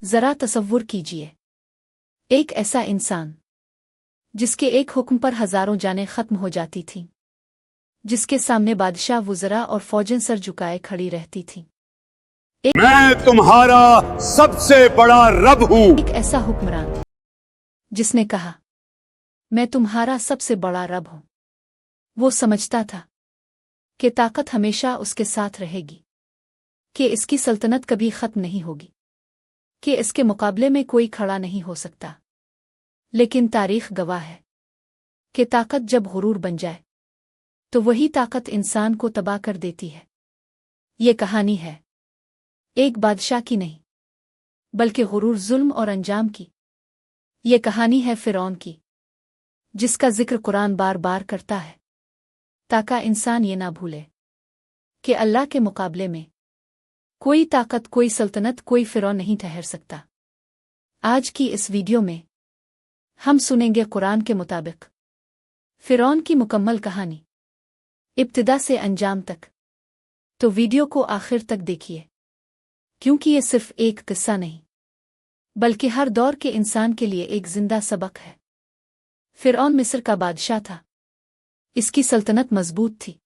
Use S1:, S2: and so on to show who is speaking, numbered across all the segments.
S1: ज़रा तसव्वुर कीजिए, एक ऐसा इंसान जिसके एक हुक्म पर हजारों जानें खत्म हो जाती थीं, जिसके सामने बादशाह वुज़रा और फौजें सर झुकाए खड़ी रहती थीं।
S2: मैं तुम्हारा सबसे बड़ा रब हूं।
S1: एक ऐसा हुक्मरान जिसने कहा, मैं तुम्हारा सबसे बड़ा रब हूं। वो समझता था कि ताकत हमेशा उसके साथ रहेगी, कि इसकी सल्तनत कभी खत्म नहीं होगी, कि इसके मुकाबले में कोई खड़ा नहीं हो सकता। लेकिन तारीख गवाह है कि ताकत जब गुरूर बन जाए तो वही ताकत इंसान को तबाह कर देती है। ये कहानी है एक बादशाह की नहीं, बल्कि गुरूर, जुल्म और अंजाम की। ये कहानी है फिरौन की, जिसका जिक्र कुरान बार बार करता है, ताकि इंसान ये ना भूले कि अल्लाह के मुकाबले में कोई ताकत, कोई सल्तनत, कोई फिरौन नहीं ठहर सकता। आज की इस वीडियो में हम सुनेंगे कुरान के मुताबिक फिरौन की मुकम्मल कहानी, इब्तिदा से अंजाम तक। तो वीडियो को आखिर तक देखिए, क्योंकि ये सिर्फ एक किस्सा नहीं, बल्कि हर दौर के इंसान के लिए एक जिंदा सबक है। फिरौन मिस्र का बादशाह था। इसकी सल्तनत मजबूत थी,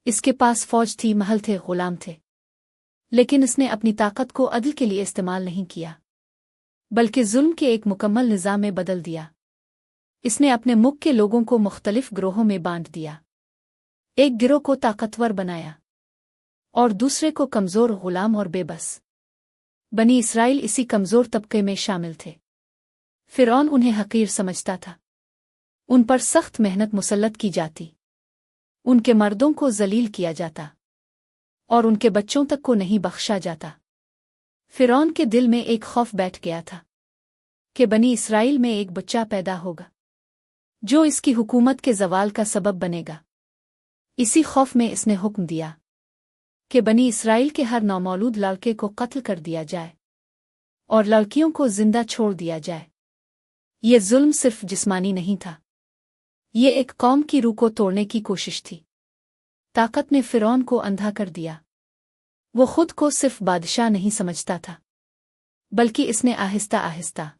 S1: इसके पास फौज थी, महल थे, गुलाम थे। लेकिन इसने अपनी ताकत को अदल के लिए इस्तेमाल नहीं किया, बल्कि जुल्म के एक मुकम्मल निज़ाम में बदल दिया। इसने अपने मुल्क के लोगों को मुख्तलिफ गिरोहों में बांट दिया। एक गिरोह को ताकतवर बनाया और दूसरे को कमज़ोर, गुलाम और बेबस। बनी इसराइल इसी कमज़ोर तबके में शामिल थे। फिरौन उन्हें हकीर समझता था। उन पर सख्त मेहनत मुसल्लत की जाती, उनके मर्दों को जलील किया जाता और उनके बच्चों तक को नहीं बख्शा जाता। फिरौन के दिल में एक खौफ बैठ गया था कि बनी इसराइल में एक बच्चा पैदा होगा जो इसकी हुकूमत के ज़वाल का सबब बनेगा। इसी खौफ में इसने हुक्म दिया कि बनी इसराइल के हर नौमौलूद लड़के को कत्ल कर दिया जाए और लड़कियों को जिंदा छोड़ दिया जाए। ये जुल्म सिर्फ जिस्मानी नहीं था, ये एक कौम की रूह को तोड़ने की कोशिश थी। ताकत ने फिरौन को अंधा कर दिया। वो खुद को सिर्फ बादशाह नहीं समझता था, बल्कि इसने आहिस्ता आहिस्ता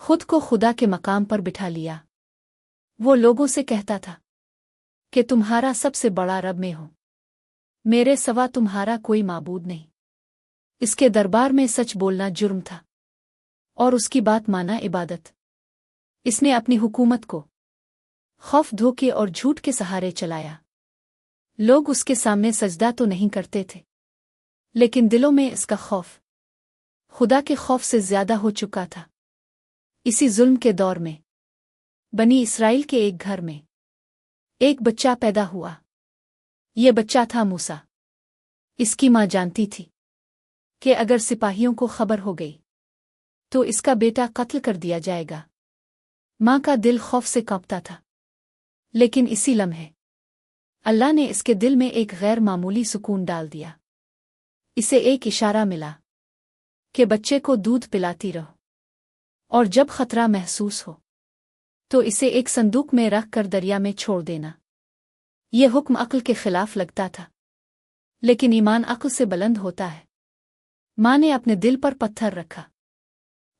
S1: खुद को खुदा के मकाम पर बिठा लिया। वो लोगों से कहता था कि तुम्हारा सबसे बड़ा रब मैं हूं, मेरे सवा तुम्हारा कोई माबूद नहीं। इसके दरबार में सच बोलना जुर्म था और उसकी बात माना इबादत। इसने अपनी हुकूमत को खौफ, धोखे और झूठ के सहारे चलाया। लोग उसके सामने सजदा तो नहीं करते थे, लेकिन दिलों में इसका खौफ खुदा के खौफ से ज्यादा हो चुका था। इसी जुल्म के दौर में बनी इसराइल के एक घर में एक बच्चा पैदा हुआ। ये बच्चा था मूसा। इसकी माँ जानती थी कि अगर सिपाहियों को खबर हो गई तो इसका बेटा कत्ल कर दिया जाएगा। माँ का दिल खौफ से कांपता था। लेकिन इसी लम्हे अल्लाह ने इसके दिल में एक गैर मामूली सुकून डाल दिया। इसे एक इशारा मिला कि बच्चे को दूध पिलाती रहो और जब खतरा महसूस हो तो इसे एक संदूक में रख कर दरिया में छोड़ देना। यह हुक्म अक्ल के खिलाफ लगता था, लेकिन ईमान अक्ल से बुलंद होता है। माँ ने अपने दिल पर पत्थर रखा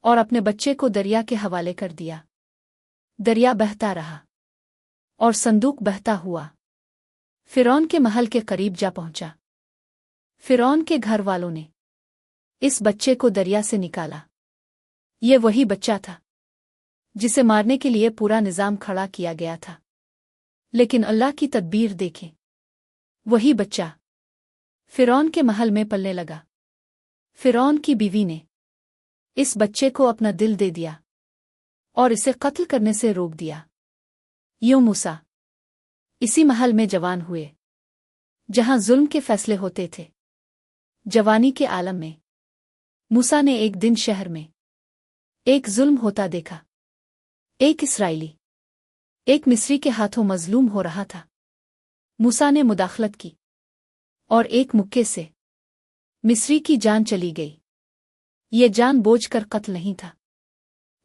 S1: और अपने बच्चे को दरिया के हवाले कर दिया। दरिया बहता रहा और संदूक बहता हुआ फिरौन के महल के करीब जा पहुंचा। फिरौन के घर वालों ने इस बच्चे को दरिया से निकाला। ये वही बच्चा था जिसे मारने के लिए पूरा निजाम खड़ा किया गया था। लेकिन अल्लाह की तदबीर देखें, वही बच्चा फिरौन के महल में पलने लगा। फिरौन की बीवी ने इस बच्चे को अपना दिल दे दिया और इसे कत्ल करने से रोक दिया। यूं मूसा इसी महल में जवान हुए जहां जुल्म के फैसले होते थे। जवानी के आलम में मूसा ने एक दिन शहर में एक जुल्म होता देखा। एक इस्राएली एक मिस्री के हाथों मजलूम हो रहा था। मूसा ने मुदाखलत की और एक मुक्के से मिस्री की जान चली गई। ये जानबूझकर कत्ल नहीं था,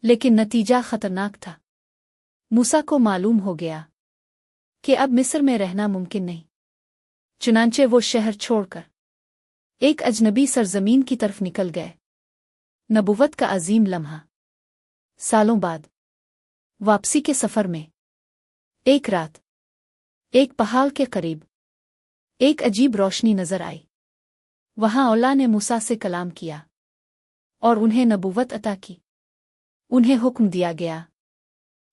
S1: लेकिन नतीजा खतरनाक था। मूसा को मालूम हो गया कि अब मिस्र में रहना मुमकिन नहीं। चुनांचे वो शहर छोड़कर एक अजनबी सरजमीन की तरफ निकल गए। नबुव्वत का अजीम लम्हा। सालों बाद वापसी के सफर में एक रात एक पहाड़ के करीब एक अजीब रोशनी नजर आई। वहां अल्लाह ने मूसा से कलाम किया और उन्हें नबुव्वत अता की। उन्हें हुक्म दिया गया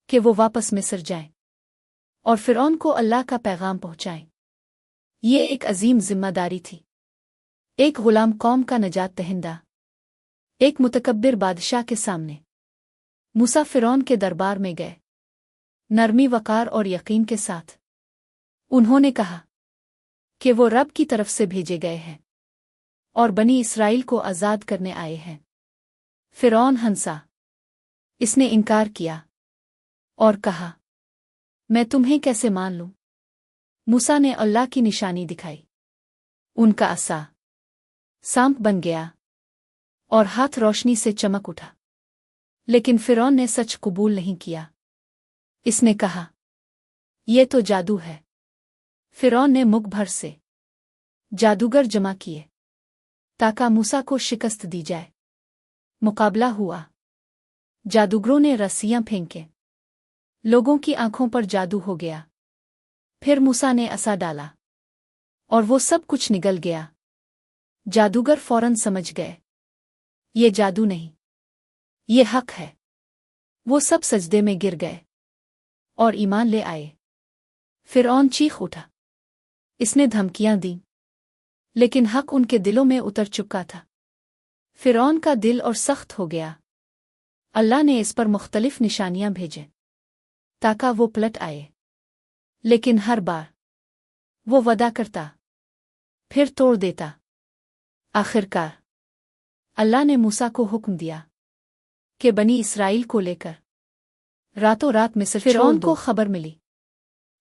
S1: कि वो वापस मिस्र जाएं और फिरौन को अल्लाह का पैगाम पहुंचाएं। ये एक अजीम जिम्मेदारी थी। एक गुलाम कौम का नजात दहिंदा एक मुतकब्बिर बादशाह के सामने। मूसा फिरौन के दरबार में गए, नरमी वकार और यकीन के साथ। उन्होंने कहा कि वो रब की तरफ से भेजे गए हैं और बनी इसराइल को आज़ाद करने आए हैं। फिरौन हंसा, इसने इनकार किया और कहा, मैं तुम्हें कैसे मान लूं? मूसा ने अल्लाह की निशानी दिखाई। उनका असा सांप बन गया और हाथ रोशनी से चमक उठा। लेकिन फिरौन ने सच कबूल नहीं किया। इसने कहा, यह तो जादू है। फिरौन ने मुख भर से जादूगर जमा किए ताकि मूसा को शिकस्त दी जाए। मुकाबला हुआ। जादूगरों ने रस्सियां फेंके। लोगों की आंखों पर जादू हो गया। फिर मूसा ने असा डाला और वो सब कुछ निगल गया। जादूगर फौरन समझ गए, ये जादू नहीं, ये हक है। वो सब सजदे में गिर गए और ईमान ले आए। फिरौन चीख उठा। इसने धमकियां दी, लेकिन हक उनके दिलों में उतर चुका था। फिरौन का दिल और सख्त हो गया। अल्लाह ने इस पर मुख्तलिफ निशानियां भेजे ताकि वो पलट आए। लेकिन हर बार वो वदा करता, फिर तोड़ देता। आखिरकार अल्लाह ने मूसा को हुक्म दिया कि बनी इसराइल को लेकर रातों रात मिस्र छोड़ दो। फिरौन को खबर मिली।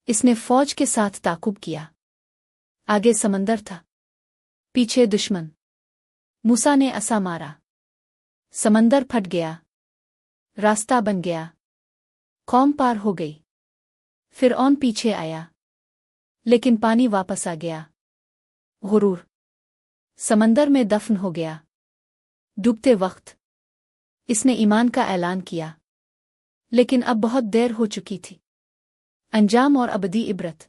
S1: इसने फौज के साथ ताकुब किया। आगे समंदर था, पीछे दुश्मन। मूसा ने असा मारा, समंदर फट गया, रास्ता बन गया, कौम पार हो गई। फिरौन पीछे आया, लेकिन पानी वापस आ गया। गुरूर समंदर में दफन हो गया। डूबते वक्त इसने ईमान का ऐलान किया, लेकिन अब बहुत देर हो चुकी थी। अंजाम और अबदी इबरत।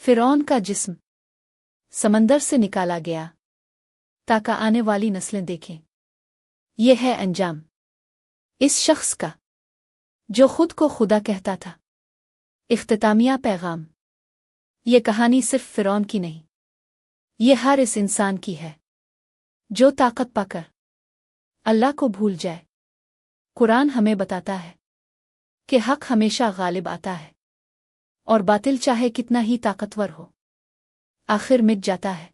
S1: फिरौन का जिस्म समंदर से निकाला गया ताकि आने वाली नस्लें देखें। यह है अंजाम इस शख्स का जो खुद को खुदा कहता था। इख्तितामिया पैगाम। ये कहानी सिर्फ फिरौन की नहीं, ये हर इस इंसान की है जो ताकत पाकर अल्लाह को भूल जाए। कुरान हमें बताता है कि हक हमेशा गालिब आता है और बातिल चाहे कितना ही ताकतवर हो, आखिर मिट जाता है।